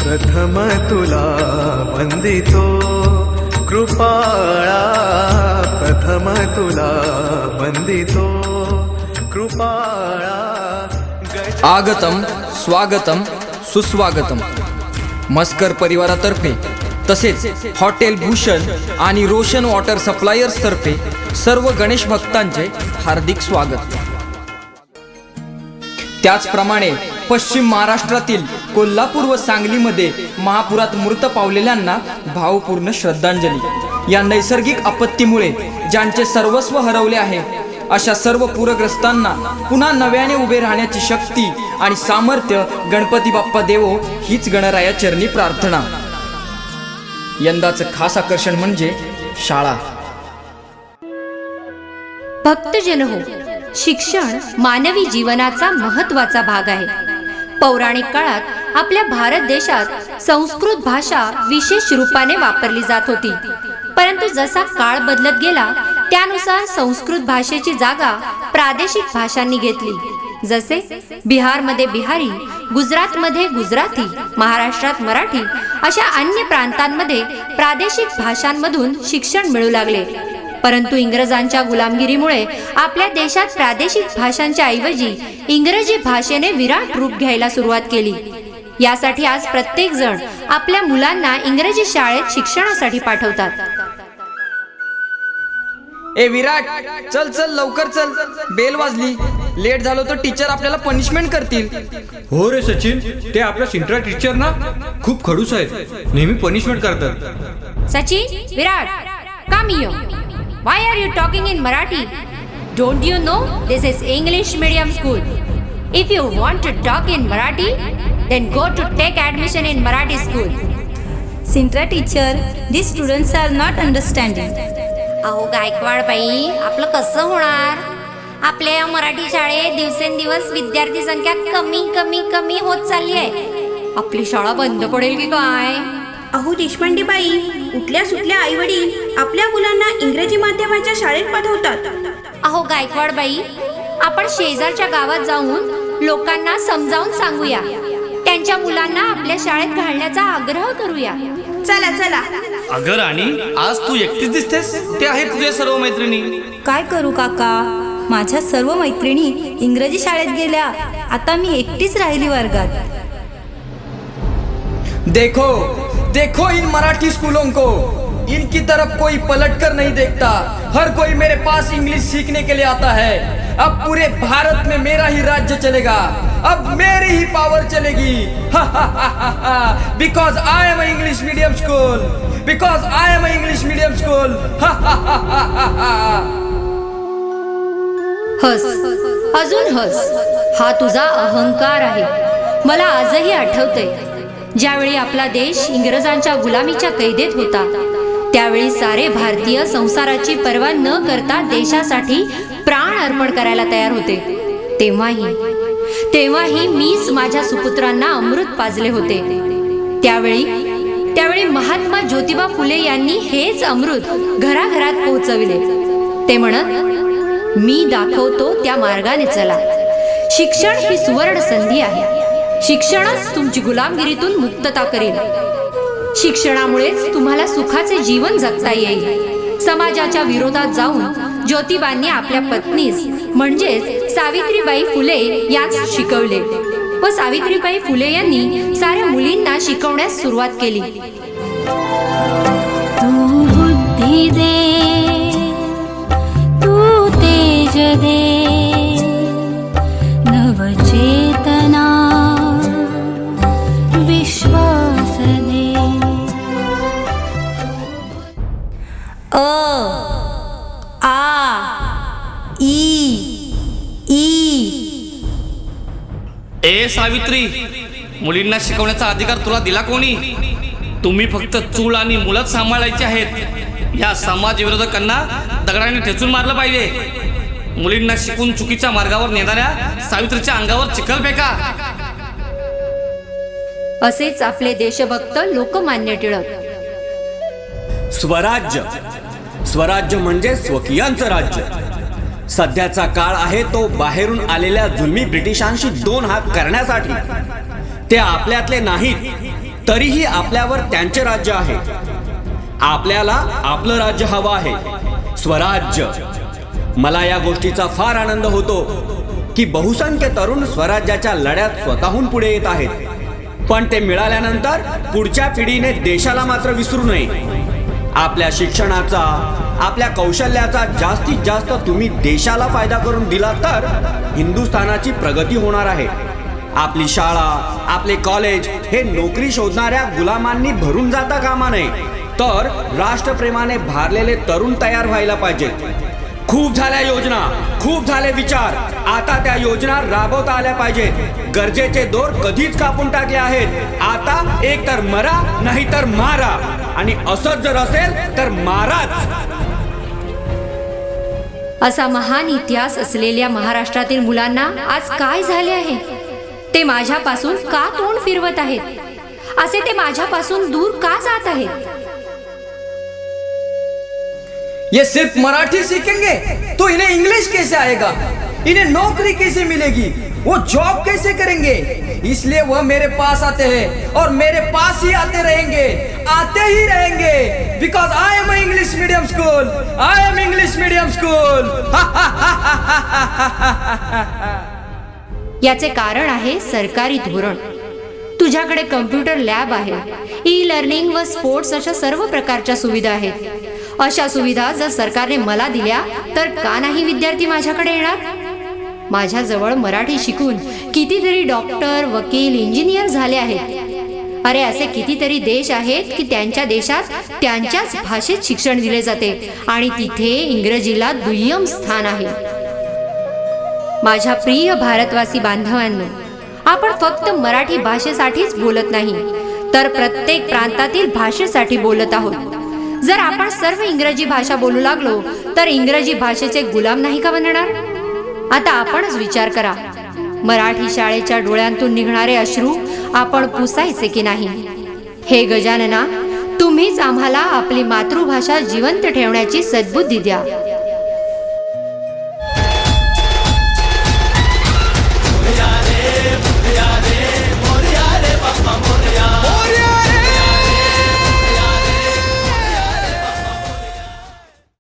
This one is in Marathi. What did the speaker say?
प्रथम तुला वंदितो कृपाळा, प्रथम तुला वंदितो कृपाळा। आगतम स्वागतम सुस्वागतम। मस्कर परिवारातर्फे तसेच हॉटेल भूषण आणि रोशन वॉटर सप्लायर्स तर्फे सर्व गणेश भक्तांचे हार्दिक स्वागत। त्याचप्रमाणे पश्चिम महाराष्ट्रातील कोल्हापूर व सांगलीमध्ये महापुरात मृत पावलेल्यांना भावपूर्ण श्रद्धांजली। या नैसर्गिक आपत्तीमुळे ज्यांचे सर्वस्व हरवले आहे अशा सर्व पूरग्रस्तांना पुन्हा नव्याने उभे राहण्याची शक्ती आणि सामर्थ्य गणपती बाप्पा देवो हीच गणराया चरणी प्रार्थना। यंदाचं खास आकर्षण म्हणजे शाळा। भक्तजन हो, शिक्षण मानवी जीवनाचा महत्त्वाचा भाग आहे। पौराणिक काळात आपल्या भारत देशात संस्कृत भाषा विशेष रूपाने वापरली जात होती, परंतु जसा काळ बदलत गेला त्यानुसार संस्कृत भाषेची जागा प्रादेशिक भाषांनी घेतली। जसे बिहारमध्ये बिहारी, गुजरातमध्ये गुजराती, महाराष्ट्रात मराठी अशा अन्य प्रांतांमध्ये प्रादेशिक भाषांमधून शिक्षण मिळू लागले। परंतु इंग्रजांच्या गुलामगिरीमुळे आपल्या देशात प्रादेशिक भाषांच्या ऐवजी इंग्रजी भाषेने विराट रूप घ्यायला सुरुवात केली। यासाठी आज प्रत्येक जण आपल्या मुलांना इंग्रजी शाळेत शिक्षणासाठी पाठवतात। ए विराट, चल चल लवकर चल, बेल वाजली। लेट झालो तर टीचर आपल्याला पनिशमेंट करतील। हो रे सचिन, ते आपल्या सिंट्रा टीचर ना खूप खडूस आहेत, नेहमी पनिशमेंट करतात। सचिन, विराट, come here. Why are you talking in Marathi? Don't you know this is English medium school? If you want to talk in Marathi, then go to take admission in Marathi school. Sintra teacher, these students are not understanding. अहो गायकवाड बाई, आपलं कसं होणार? आपल्या या मराठी शाळेत दिवसेंदिवस विद्यार्थी संख्या कमी होत चालली आहे। आपली शाळा बंद पडेल की काय? अहो देशपांडे बाई, उठल्या सुटल्या आई वडील आपल्या मुलांना इंग्रजी माध्यमाच्या शाळेत पाठवतात। अहो गायकवाड बाई, आपण शेजारच्या गावात जाऊन लोकांना समजावून सांगूया, त्यांच्या मुलांना आपल्या शाळेत घालण्याचा आग्रह करूया। चला चला। अगं राणी, आज तू एकटीच दिसतेस, ते आहेत तुझ्या सर्व मैत्रिणी। काय करू काका, माझ्या सर्व मैत्रिणी इंग्रजी शाळेत गेल्या, आता मी एकटीच राहिली वर्गात। देखो देखो इन मराठी स्कूलों को, इनकी तरफ कोई पलट कर नहीं देखता। हर कोई मेरे पास इंग्लिश सीखने के लिए आता है। अब पूरे भारत में मेरा ही राज्य चलेगा, अब मेरी ही पावर चलेगी। Because I am English medium school, because I am English medium school. हस, अजून हस, हा तुझा अहंकार आहे। मला आजही आठवते, ज्यावेळी आपला देश इंग्रजांच्या गुलामीच्या कैदेत होता, त्यावेळी सारे भारतीय संसाराची पर्वा न करता देशासाठी प्राण अर्पण करायला तयार होते। तेव्हाही मीच माझ्या सुपुत्रांना अमृत पाजले होते। त्यावेळी महात्मा ज्योतिबा फुले यांनी हेच अमृत घराघरात पोहोचविले। ते म्हणत, मी दाखवतो त्या मार्गाने चला। शिक्षण ही सुवर्ण संधी आहे। शिक्षणच तुमची गुलामगिरीतून मुक्तता करेल। शिक्षणामुळेच तुम्हाला सुखाचे जीवन जगता येईल। समाजाच्या विरोधात जाऊन ज्योतिबांनी आपल्या पत्नीस म्हणजेच सावित्रीबाई फुले याच शिकवले व सावित्रीबाई फुले यांनी साऱ्या मुलींना शिकवण्यास सुरुवात केली। तू बुद्धी दे, तू तेज दे, नवचेतना विश्वास दे। अ आ ई ई। ए सावित्री, मुलींना शिकवण्याचा अधिकार तुला दिला कोणी? तुम्ही फक्त चूल आणि मुलंच सांभाळायची आहेत। या समाज विरोधकांना दगडाने ठेचून मारलं पाहिजे। मुलींना शिकून चुकीच्या मार्गावर नेणाऱ्या सावित्रीच्या अंगावर चिखल फेका। असेच आपले देशभक्त लोकमान्य टिळक। स्वराज्य, स्वराज्य म्हणजे स्वकीयांचं राज्य। सध्याचा काळ आहे तो बाहेरून आलेल्या जुलमी ब्रिटिशांशी दोन हात करण्यासाठी। ते आपल्यातले नाहीत, तरीही आपल्यावर त्यांचे राज्य आहे. आपल्याला आपलं राज्य हवं आहे, स्वराज्य. मला या गोष्टीचा फार आनंद होतो की बहुसंख्य तरुण स्वराज्याच्या लढ्यात स्वतःहून पुढे येत आहेत. पण ते मिळाल्यानंतर पुढच्या पिढीने देशाला मात्र विसरू नये. आपल्या शिक्षणाचा, आपल्या कौशल्याचा जास्तीत जास्त तुम्ही देशाला फायदा करून दिला तर हिंदुस्थानाची प्रगती होणार आहे. आपली शाळा, आपले कॉलेज हे नोकरी शोधणाऱ्या गुलामांनी भरून जाता कामा नये, तर राष्ट्रप्रेमाने भारलेले तरुण तयार व्हायला पाहिजेत. खूप झाल्या योजना, खूप झाले विचार. आता त्या योजना राबवता आल्या पाहिजेत. गरजेचे दोर कधीच कापून टाकले आहेत. आता एक तर मरा, नाही तर मारा. आणि असंच जर असेल तर माराच. असा महान इतिहास असलेल्या महाराष्ट्रातील मुलांना आज काय झाले आहे? ते माझ्यापासून का तोंड फिरवत आहेत? असे ते माझ्यापासून दूर का जात आहेत? ये सिर्फ मराठी सीखेंगे तो इन्हें इंग्लिश कैसे आएगा? इन्हें नौकरी कैसे मिलेगी? वो जॉब कैसे करेंगे? इसलिए वह मेरे पास आते हैं और मेरे पास ही आते रहेंगे, आते ही रहेंगे. Because I am English medium school, I am English medium school. याचे कारण आहे सरकारी धोरण. तुझ्याकडे कम्प्युटर लॅब आहे, ई लर्निंग व स्पोर्ट्स अशा सर्व प्रकारच्या सुविधा आहेत. अशा सुविधा जर सरकारने मला दिल्या तर का नाही विद्यार्थी माझ्याकडे येणार? माझ्याजवळ मराठी शिकून कितीतरी डॉक्टर, वकील, इंजिनियर झाले आहेत. अरे असे कितीतरी देश आहेत की त्यांच्या देशात त्यांच्याच भाषेत शिक्षण दिले जाते आणि तिथे इंग्रजीला दुय्यम स्थान आहे. माझ्या प्रिय भारतवासी बांधवांनो, आपण फक्त मराठी भाषेसाठीच बोलत नाही, तर प्रत्येक प्रांतातील भाषेसाठी बोलत आहोत. जर आपण सर्व इंग्रजी भाषा बोलू लागलो तर इंग्रजी भाषेचे गुलाम नाही का बनणार? आता आपणच विचार करा, मराठी शाळेच्या डोळ्यांतून निघणारे अश्रू आपण पुसायचे की नाही? हे गजानना, तुम्हीच आम्हाला आपली मातृभाषा जिवंत ठेवण्याची सद्बुद्धी द्या.